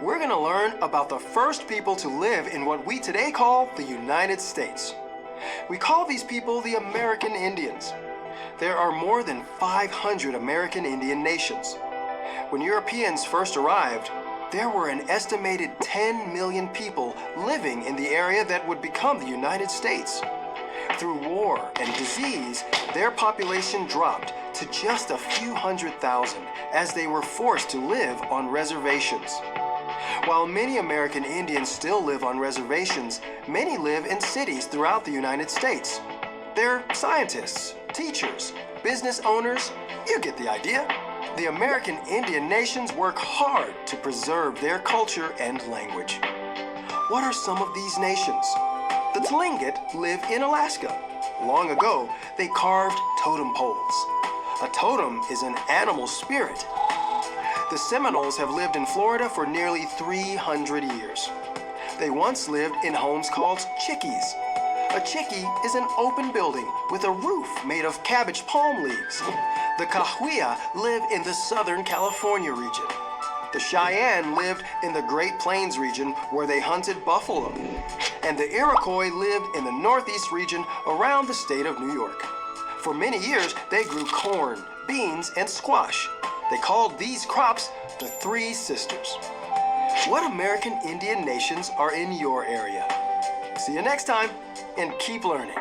we're going to learn about the first people to live in what we today call the United States. We call these people the American Indians. There are more than 500 American Indian nations. When Europeans first arrived, there were an estimated 10 million people living in the area that would become the United States. Through war and disease, their population dropped to just a few hundred thousand as they were forced to live on reservations. While many American Indians still live on reservations, many live in cities throughout the United States. They're scientists, teachers, business owners, you get the idea. The American Indian nations work hard to preserve their culture and language. What are some of these nations? The Tlingit live in Alaska. Long ago, they carved totem poles. A totem is an animal spirit. The Seminoles have lived in Florida for nearly 300 years. They once lived in homes called chickees. A chickee is an open building with a roof made of cabbage palm leaves. The Cahuilla live in the Southern California region. The Cheyenne lived in the Great Plains region where they hunted buffalo. And the Iroquois lived in the Northeast region around the state of New York. For many years, they grew corn, beans, and squash. They called these crops the Three Sisters. What American Indian nations are in your area? See you next time, and keep learning.